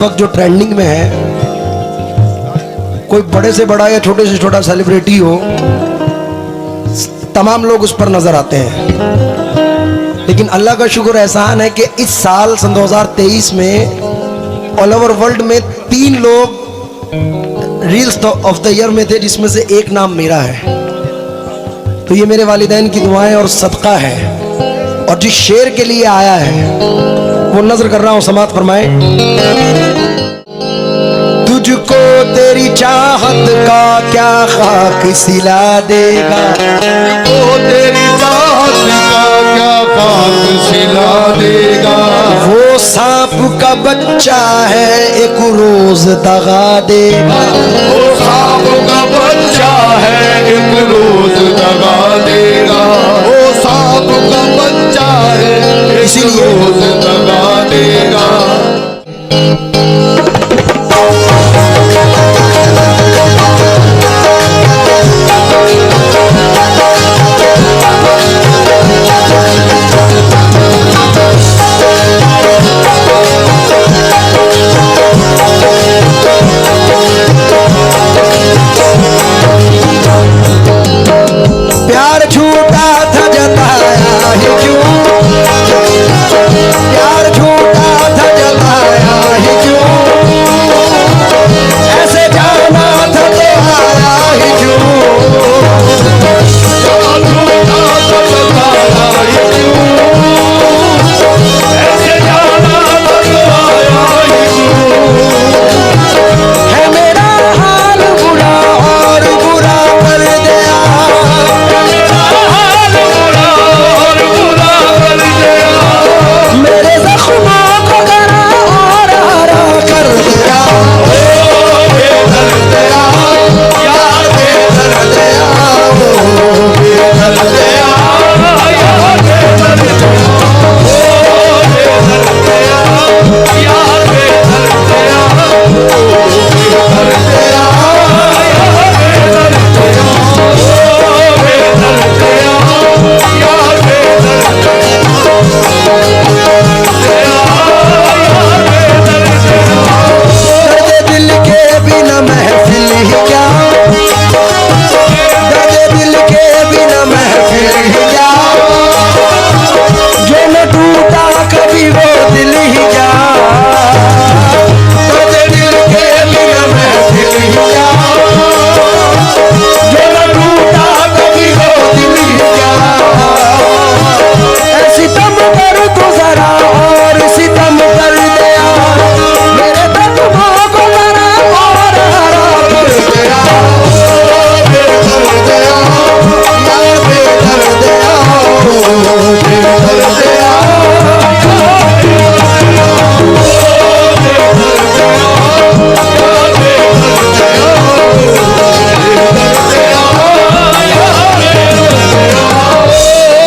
वक्त जो ट्रेंडिंग में है, कोई बड़े से बड़ा या छोटे से छोटा सेलिब्रिटी हो, तमाम लोग उस पर नजर आते हैं। लेकिन अल्लाह का शुक्र एहसान है कि इस साल सन 2023 में ऑल ओवर वर्ल्ड में 3 लोग रील्स ऑफ द ईयर में थे, जिसमें से एक नाम मेरा है। तो ये मेरे वालिदैन की दुआएं और सदका है। और जिस शेर के लिए आया है वो नजर कर रहा हूं, समात फरमाए। तुझको तेरी चाहत का क्या खाक सिला देगा, वो तेरी चाहत का क्या खाक सिला देगा। वो सांप का बच्चा है एक रोज दगा देगा, वो सांप का बच्चा है एक रोज दगा देगा। वो सांप का बच्चा है एक रोज दगा देगा। प्यार झूठा था जताया ही क्यों, प्यार झूठा था जताया ही क्यों, ऐसे जाना था तो आया ही क्यों, प्यार झूठा था जताया ही क्यों, ऐसे जाना था तो आया ही क्यों। है मेरा हाल बुरा और बुरा कर दिया, मेरे जख्मों को गरा और हरा कर दिया। बेदर्द तेरा यार, बेदर्द तेरा वो बेदर्द तेरा यार, बेदर्द तेरा वो बेदर्द तेरा यार, बेदर्द तेरा वो बेदर्द तेरा यार, बेदर्द तेरा वो बेदर्द तेरा यार, बेदर्द दर्द दिल के बिना महफिल ही क्या, दर्द दिल के बिना महफिल ही क्या, जो न टूटा कभी वो दिल ही क्या, दर्द दिल के बिना महफिल ही क्या, जो न टूटा कभी वो दिल ही क्या। ऐ सितम कर तू जरा और सितम कर दिया, मेरे जख्मों को गरा और हरा कर दिया। बेदर्द तेरा यार, बेदर्द तेरा वो बेदर्द तेरा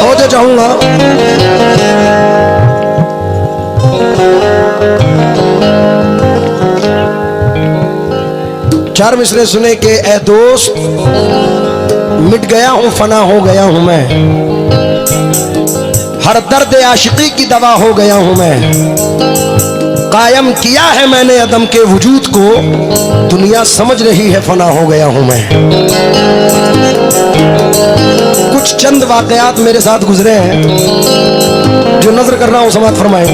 हो तो चाहूंगा चार मिसरे सुने के ए दोस्त, मिट गया हूं फना हो गया हूं मैं, हर दर्द आशिकी की दवा हो गया हूं मैं, कायम किया है मैंने अदम के वजूद को, दुनिया समझ रही है फना हो गया हूं मैं। कुछ चंद वाकयात मेरे साथ गुजरे हैं जो नजर कर रहा हूं, समात फरमाए।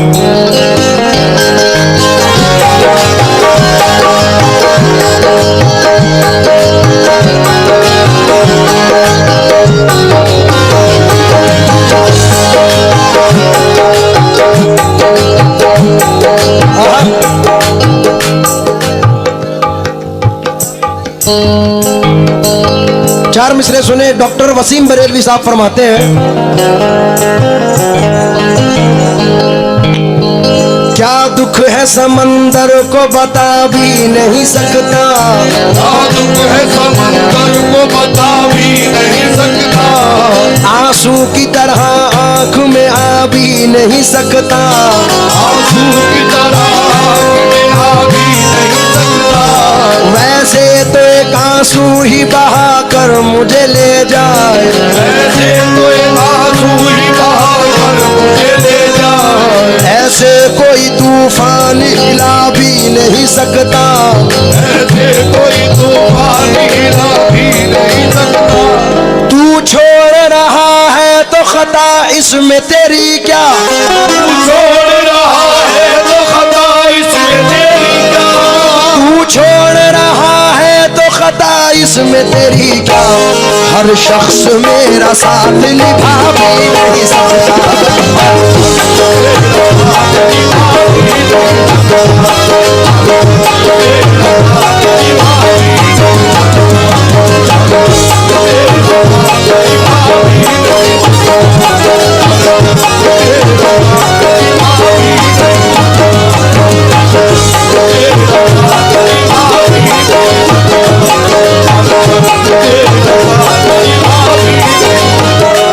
चार मिसरे सुने, डॉक्टर वसीम बरेलवी साहब फरमाते हैं, क्या दुख है समंदर को बता भी नहीं सकता, क्या दुख है समंदर को बता भी नहीं सकता, आंसू की तरह आंख में आ भी नहीं सकता, आंसू की तरह आँख में आ भी नहीं सकता, वैसे तो एक आंसू ही बहा कर मुझे ले जाए, ऐसे तो एक आंसू ही बहा कर मुझे ले जाए, ऐसे कोई तूफान हिला भी नहीं सकता, ऐसे कोई तूफानी भी नहीं सकता। तू छोड़ रहा है तो खता इसमें तेरी क्या, तू छोड़ रहा है तो खता इसमें तेरी क्या, तू छोड़ रहा है तो खता इसमें तेरी क्या, हर शख्स मेरा साथ निभा भी नहीं सकता।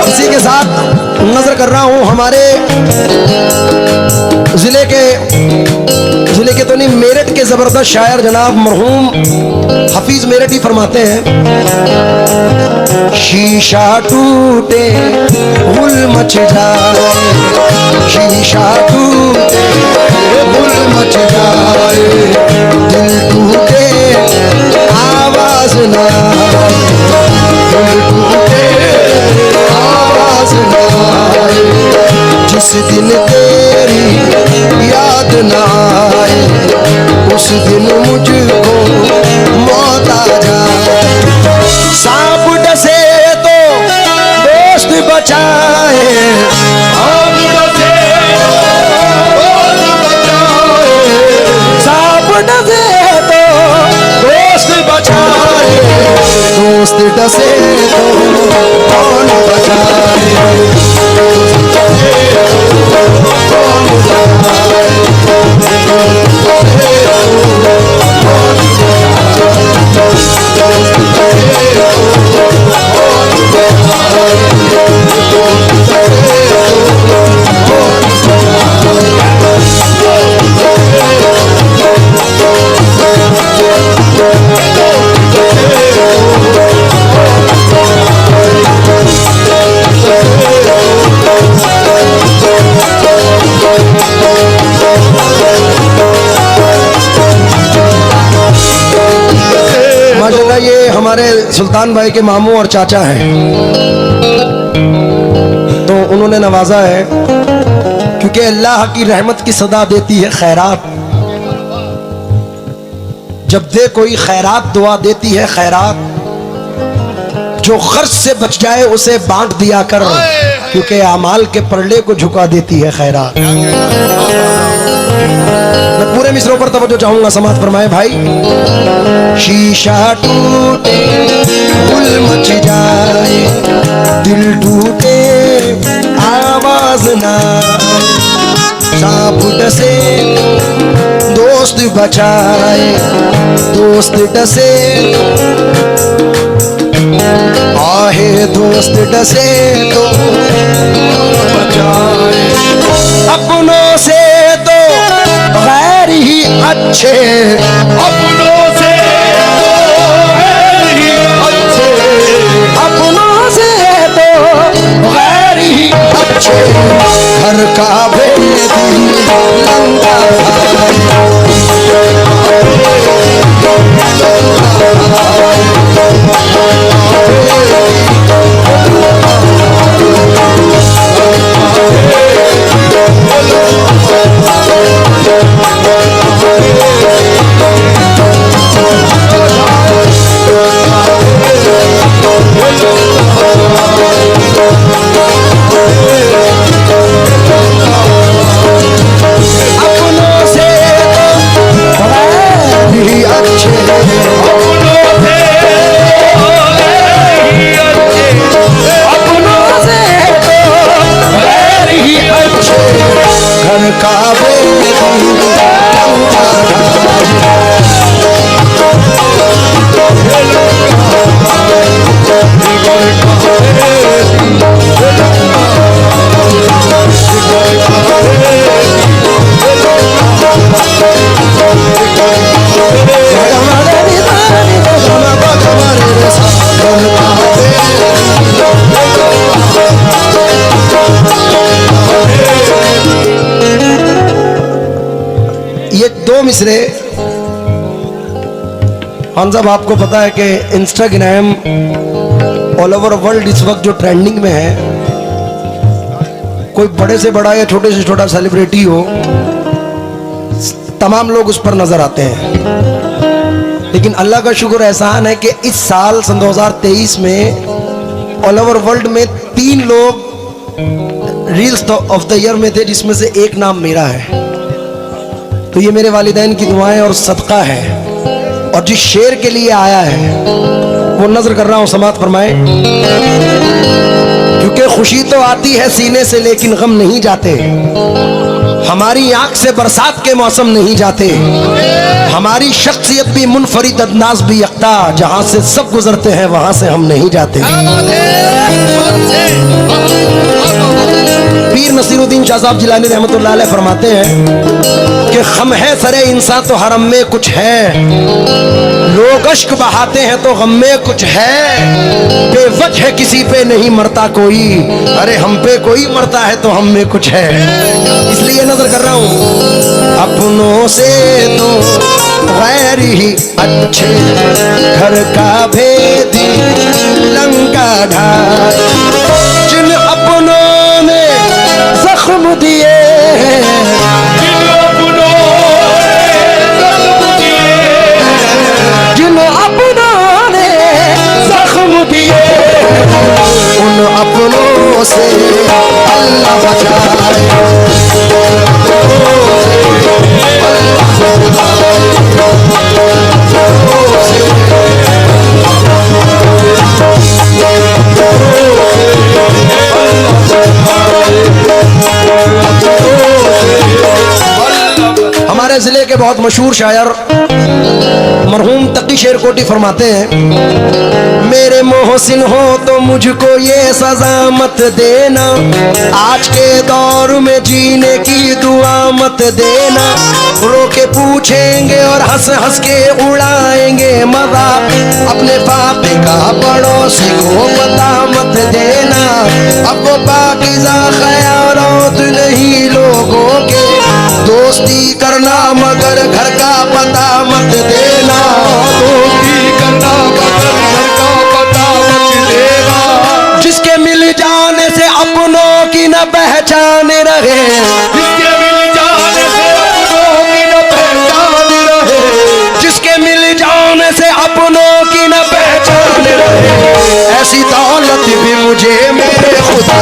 इसी के साथ नजर कर रहा हूं हमारे जिले के तो नहीं, मेरठ के जबरदस्त शायर जनाब मरहूम हफीज मेरठी फरमाते हैं, शीशा टूटे गुल मच जाए, शीशा टूटे गुल मच जाए, दिल टूटे आवाज ना आए, दिल टूटे आवाज ना आए, जिस दिन तेरी याद ना आए उस दिन मुझको मौत आ जाए। सांप डसे तो दोस्त बचाए, सांप डसे दोस्त बचाए, सांप डसे तो दोस्त बचाए, दोस्त डसे तो कौन बचाए, माशाल्लाह ये हमारे सुल्तान भाई के मामू और चाचा हैं, तो उन्होंने नवाजा है क्योंकि अल्लाह की रहमत की सदा देती है खैरात। जब दे कोई खैरात दुआ देती है खैरात, जो खर्च से बच जाए उसे बांट दिया कर, क्योंकि अमाल के परले को झुका देती है खैरात। मैं पूरे मिसरों पर तवज्जो चाहूंगा, समाज फरमाए भाई। शीशा टूटे गुल मच जाए, दिल टूटे आवाज ना, सांप डसे दोस्त बचाए, दोस्त डसे आहे, दोस्त डसे तो बचाए, अपनों से तो गैर ही अच्छे, अपनों से तो गैर ही अच्छे, अपनों से तो गैर ही अच्छे, घर का भेदी लंका मिसरे हम सब आपको पता है कि इंस्टाग्राम ऑल ओवर वर्ल्ड इस वक्त जो ट्रेंडिंग में है, कोई बड़े से बड़ा या छोटे से छोटा सेलिब्रिटी हो, तमाम लोग उस पर नजर आते हैं। लेकिन अल्लाह का शुक्र एहसान है कि इस साल सन 2023 में ऑल ओवर वर्ल्ड में 3 लोग रील्स ऑफ द ईयर में थे, जिसमें से एक नाम मेरा है। तो ये मेरे वालिदैन की दुआएं और सदका है। और जिस शेर के लिए आया है वो नजर कर रहा हूं, समात फरमाए। क्योंकि खुशी तो आती है सीने से लेकिन गम नहीं जाते, हमारी आंख से बरसात के मौसम नहीं जाते, हमारी शख्सियत भी मुनफरिद अंदाज भी यकता, जहां से सब गुजरते हैं वहां से हम नहीं जाते। पीर नसीरुद्दीन शाह साहब जिलानी रहमतुल्लाह अलैह फरमाते हैं कि खम है सरे इंसान तो हरम में कुछ है, लोग अश्क बहाते हैं तो गम में कुछ है, बेवजह किसी पे नहीं मरता कोई, अरे हम पे कोई मरता है तो हम में कुछ है। इसलिए नजर कर रहा हूं, अपनों से तो गैर ही अच्छे, घर का भेदी लंका ढाल, जिन अपनों ने जख्म दिए, जिन अपनों ने जख्म दिए, उन अपनों से अल्लाह बचाए। हमारे जिले के बहुत मशहूर शायर मरहूम तकी शेरकोटी फरमाते हैं, मेरे मोहसिन हो तो मुझको ये सजा मत देना, आज के दौर में जीने की दुआ मत देना, रो के पूछेंगे और हंस हंस के उड़ाएंगे मजा, अपने पापे का पड़ोसी को पता मत देना, अब वो पाकीज़ा ख़यालात नहीं लोगों के, दोस्ती करना मगर घर का पता मत देना, दोस्ती करना मगर घर का पता मत देना, जिसके मिल जाने से अपनों की न पहचान रहे, जिसके मिल जाने से अपनों की न पहचान रहे, जिसके मिल जाने से अपनों की न पहचान रहे, ऐसी दौलत भी मुझे मेरे खुदा,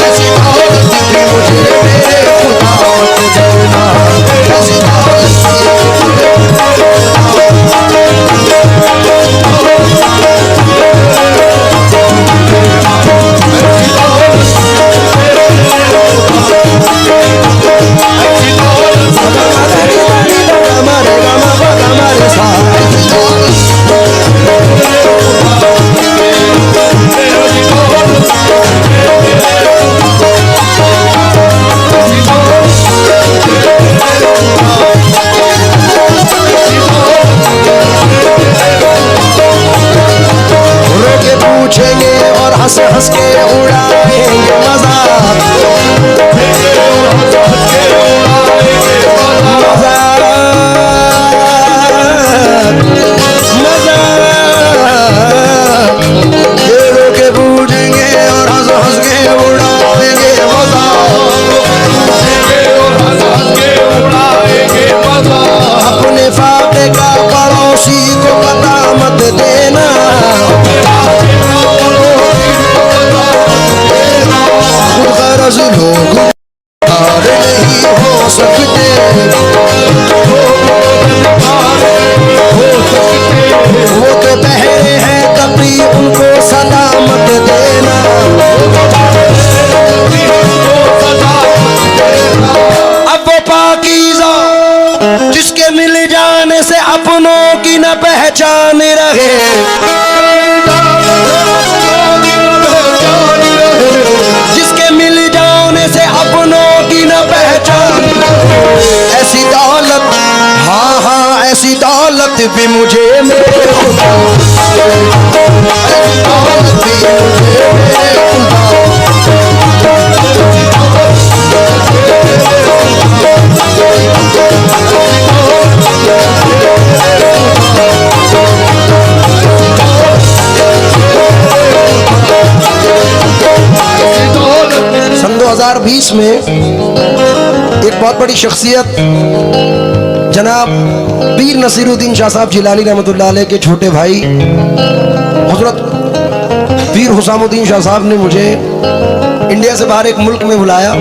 ऐसी दौलत भी मुझे मेरे खुदा मत देना, ऐसी दौलत पूछेंगे और हंस हंस के उड़ाएंगे मजाक, रो के पूछेंगे और हंस हंस के उड़ाएंगे मजाक, अपने फाके का पड़ोसी को पता मत देना, लोग नहीं हो सकते, वो तो बहरे हैं कभी उनको सदा मत देना, अब वो पाकीज़ा जिसके मिल जाने से अपनों की न पहचान रहे, जिसके मिल जाने से अपनों की न पहचान, ऐसी दौलत, हाँ हाँ ऐसी दौलत भी मुझे मेरे खुदा, ऐसी दौलत भी मुझे मेरे खुदा, 2020 में एक बहुत बड़ी शख्सियत जनाब पीर नसीरुद्दीन शाह साहब जिलानी रहमतुल्लाह अलैह के छोटे भाई हजरत पीर हुसामुद्दीन शाह साहब ने मुझे इंडिया से बाहर एक मुल्क में बुलाया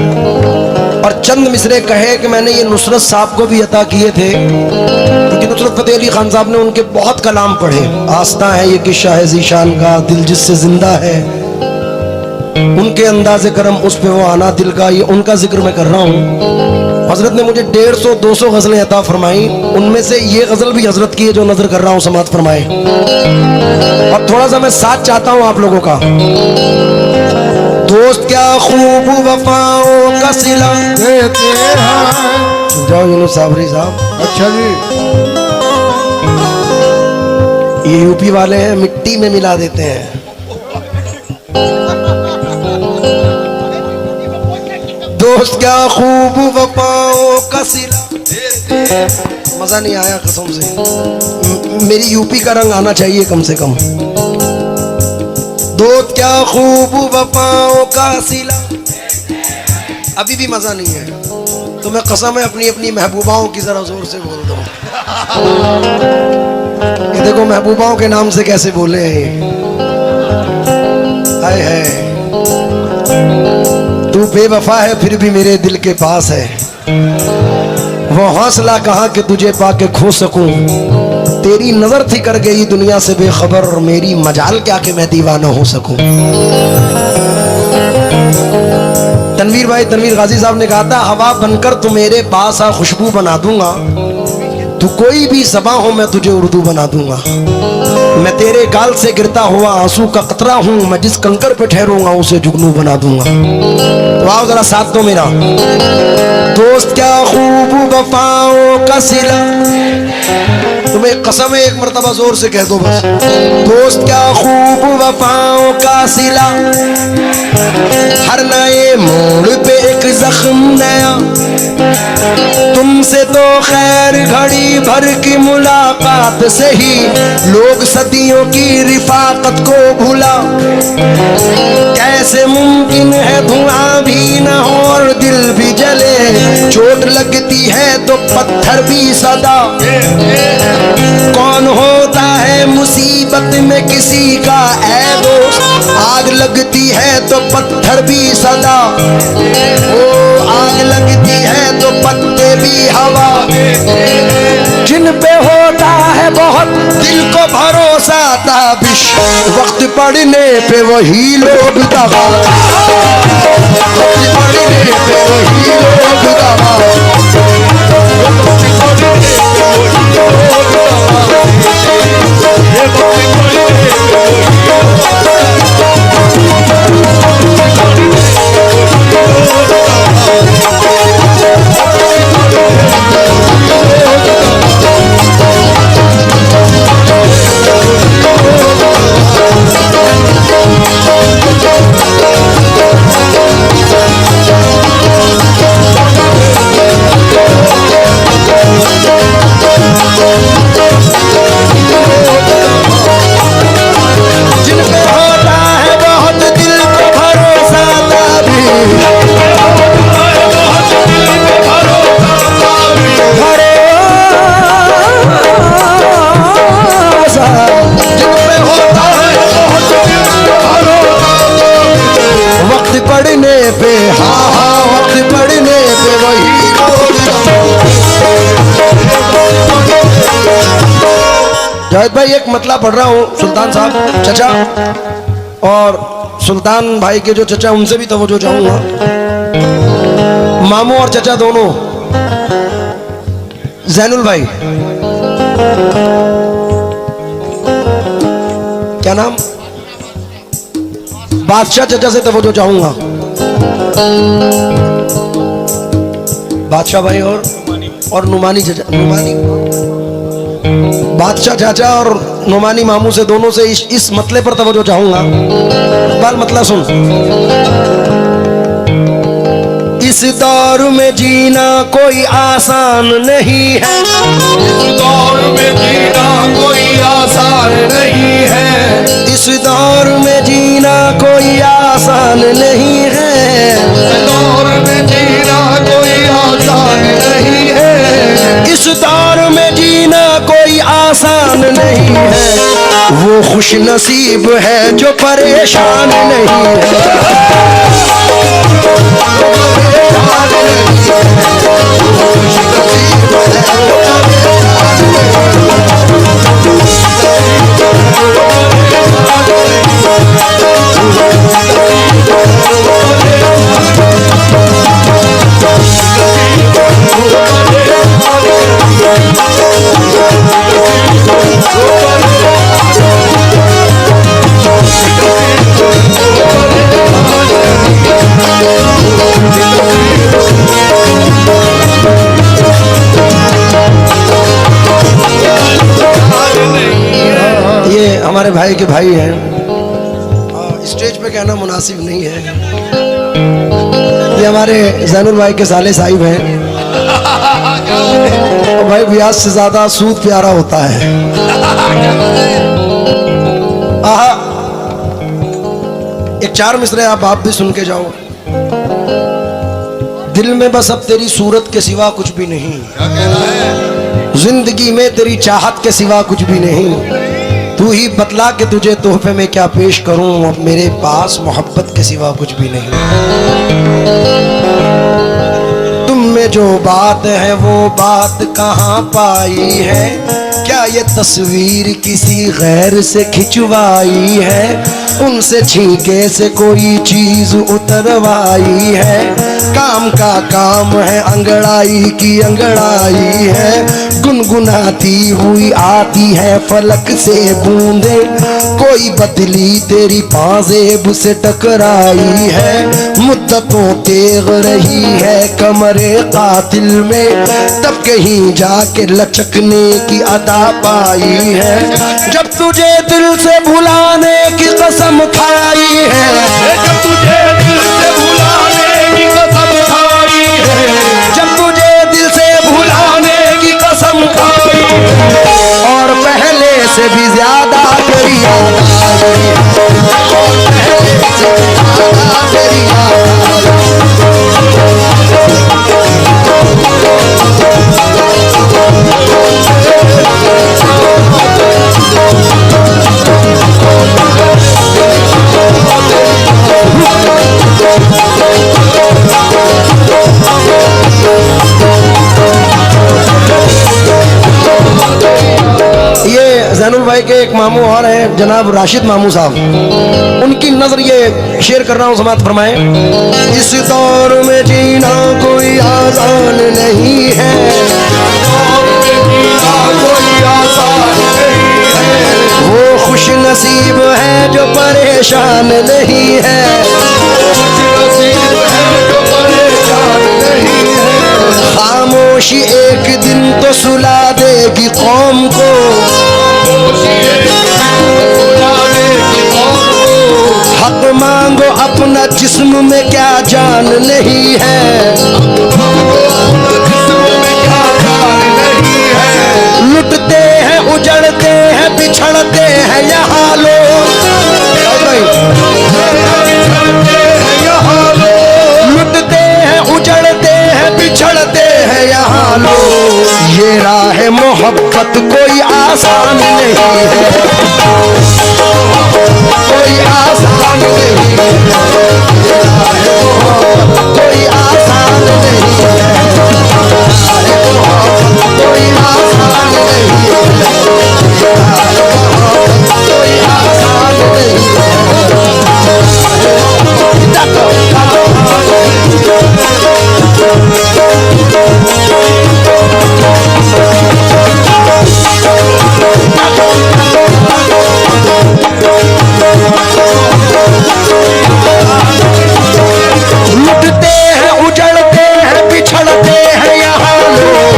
और चंद मिसरे कहे कि मैंने ये नुसरत साहब को भी अता किए थे, क्योंकि नुसरत फतेह अली खान साहब ने उनके बहुत कलाम पढ़े। आस्था है ये किस्सा है ज़ीशान का, दिल जिससे जिंदा है, उनके अंदाज़े करम उस पे वो आना दिल का, ये उनका जिक्र मैं कर रहा हूँ। हजरत ने मुझे 150-200 गज़लें अता फरमाई, उनमें से ये गज़ल भी हजरत की है जो नजर कर रहा हूँ, समात फरमाए। और थोड़ा सा मैं साथ चाहता हूँ आप लोगों का। दोस्त क्या खूब वफाओं का सिला देते हैं। जाओ यूनुस साबरी साहब। अच्छा जी, ये यूपी वाले हैं, मिट्टी में मिला देते हैं। दोस्त क्या खूब वफाओं का सिला, मजा नहीं आया कसम से, मेरी यूपी का रंग आना चाहिए कम से कम। दोस्त क्या खूब वफाओं का सिला, अभी भी मजा नहीं है तो मैं कसम है अपनी अपनी महबूबाओं की जरा जोर से बोल दूं। ये देखो महबूबाओं के नाम से कैसे बोले हैं। हाय है, तू बेवफा है फिर भी मेरे दिल के पास है, वो हौसला कहाँ कि तुझे पाके खो सकूं, तेरी नजर थी कर गई दुनिया से बेखबर, मेरी मजाल क्या कि मैं दीवाना हो सकूं। तनवीर भाई, तनवीर गाजी साहब ने कहा था, हवा बनकर तू मेरे पास आ, खुशबू बना दूंगा, तू कोई भी ज़बां हो मैं तुझे उर्दू बना दूंगा, मैं तेरे गाल से गिरता हुआ आंसू का कतरा हूं, मैं जिस कंकर पे ठहरूंगा उसे जुगनू बना दूंगा। तो आओ जरा साथ दो मेरा। दोस्त क्या खूब वफाओं का सिला, तुम्हें कसम है एक मर्तबा जोर से कह दो बस। दोस्त क्या खूब वफाओं का सिला, हर नए मोड़ पे एक जख्म नया, तुमसे तो खैर घड़ी भर की मुलाकात से ही लोग सदियों की रिफाकत को भूला, कैसे मुमकिन है धुआं भी न हो और दिल भी जले, चोट लगती है तो पत्थर भी सदा, कौन होता है मुसीबत में किसी का ऐ दोस्त, आग लगती है तो पत्थर भी सदा, ओ आग लगती है तो पत्ते भी हवा, जिन पे होता है बहुत दिल को भरोसा ताबिश, वक्त पड़ने पे वही लोग दगा, वक्त पड़ने पे वही लोग दगा, जाहिद भाई एक मतला पढ़ रहा हूँ, सुल्तान साहब चचा और सुल्तान भाई के जो चचा उनसे भी तवज्जो चाहूंगा, मामू और चचा दोनों, जैनुल भाई क्या नाम, बादशाह चचा से तवज्जो चाहूंगा, बादशाह भाई और नुमानी चचा, नुमानी बादशाह चाचा और नुमानी मामू से, दोनों से इस मतले पर तवज्जो चाहूंगा। बाल मतला सुन। इस दौर में जीना कोई आसान नहीं है, इस दौर में जीना कोई आसान नहीं है, इस दौर में जीना कोई आसान नहीं है, इस दौर में जीना कोई आसान नहीं है, वो खुश नसीब है जो परेशान नहीं है। ये हमारे भाई के भाई हैं, स्टेज पे कहना मुनासिब नहीं है। ये हमारे जैनुल भाई के साले साहिब हैं। और भाई ब्याज से ज्यादा सूद प्यारा होता है। आहा, एक 4 मिसरे आप भी सुन के जाओ। दिल में बस अब तेरी सूरत के सिवा कुछ भी नहीं, क्या कहना है? जिंदगी में तेरी चाहत के सिवा कुछ भी नहीं। तू ही बतला के तुझे तोहफे में क्या पेश करूं, अब मेरे पास मोहब्बत के सिवा कुछ भी नहीं। तुम में जो बात है वो बात कहाँ पाई है, क्या ये तस्वीर किसी गैर से खिंचवाई है, उनसे छींके से कोई चीज उतरवाई है, काम का काम है अंगड़ाई की अंगड़ाई है, गुनगुनाती हुई आती है फलक से बूंदे, कोई बदली तेरी पाजेब से टकराई है, मुद्दतों तेग रही है कमरे कातिल में, तब कहीं जाके लचकने की अदा पाई है, जब तुझे दिल से भुलाने की कसम खाई है, जब तुझे दिल से भुलाने की कसम खाई है, जब तुझे दिल से भुलाने की कसम खाई है, और पहले से भी ज्यादा तेरी याद आई है, और पहले से भी ज्यादा तेरी याद जैनुल भाई के एक मामू और हैं जनाब राशिद मामू साहब, उनकी नजर ये शेयर कर रहा हूँ, समाप्त फरमाएं। इस दौर में जीना कोई आसान नहीं है, कोई आसान नहीं है, वो खुश नसीब है जो परेशान नहीं है, नसीब है जो परेशान नहीं है, खामोशी एक दिन तो सुला देगी कौम को, हक मांगो अपना जिस्म में क्या जान नहीं है, लुटते हैं उजड़ते हैं बिछड़ते हैं यहाँ लोग, लुटते हैं उजड़ते हैं बिछड़ते हैं यहाँ लोग, ये राह मोहब्बत कोई आसान नहीं है, कोई आसान नहीं है, कोई आसान नहीं है, कोई आसान नहीं है, कोई आसान नहीं लुटते हैं उजड़ते हैं बिछड़ते हैं यहाँ लोग,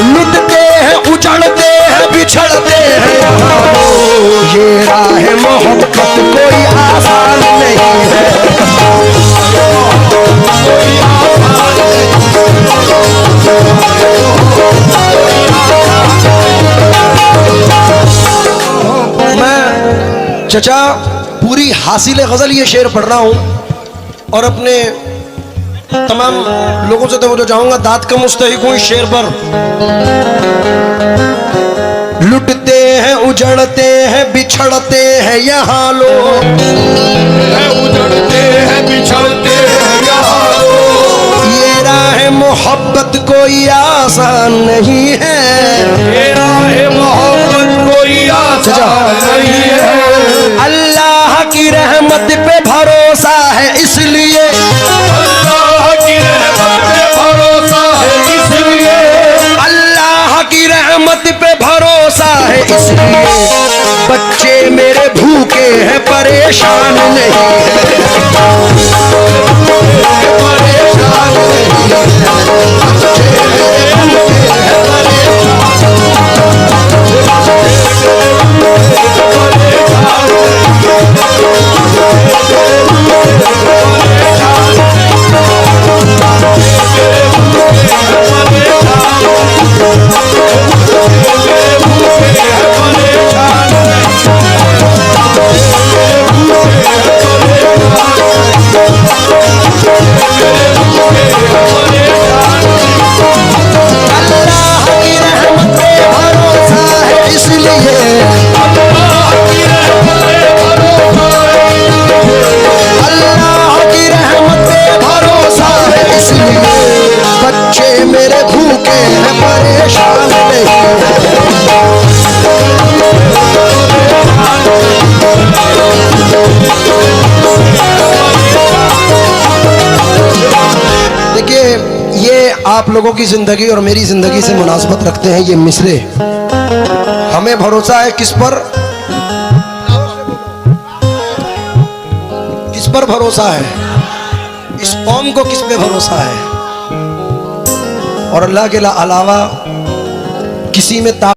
लुटते हैं उजड़ते हैं बिछड़ते हैं यहाँ लोग, ये राह मोहब्बत कोई आसान नहीं है, कोई आसान नहीं। मैं चचा पूरी हासिल गजल ये शेर पढ़ रहा हूँ और अपने तमाम लोगों से तो चाहूंगा, दाद का मुस्तहिक हूं इस शेर पर। लुटते हैं, उजड़ते हैं, बिछड़ते हैं यहाँ लोग, उजड़ते हैं बिछड़ते हैं यहाँ लोग। ये राह मोहब्बत कोई आसान नहीं है, ये राह मोहब्बत कोई आसान नहीं है। अल्लाह की रहमत पे भरोसा है इसलिए, अल्लाह की रहमत पे भरोसा है इसलिए, अल्लाह की रहमत पे भरोसा है इसलिए, बच्चे मेरे भूखे हैं परेशान नहीं है, परेशान नहीं है। आप लोगों की जिंदगी और मेरी जिंदगी से मुनासबत रखते हैं ये मिसरे। हमें भरोसा है किस पर? किस पर भरोसा है? इस कौम को किस पे भरोसा है? और अल्लाह के अलावा किसी में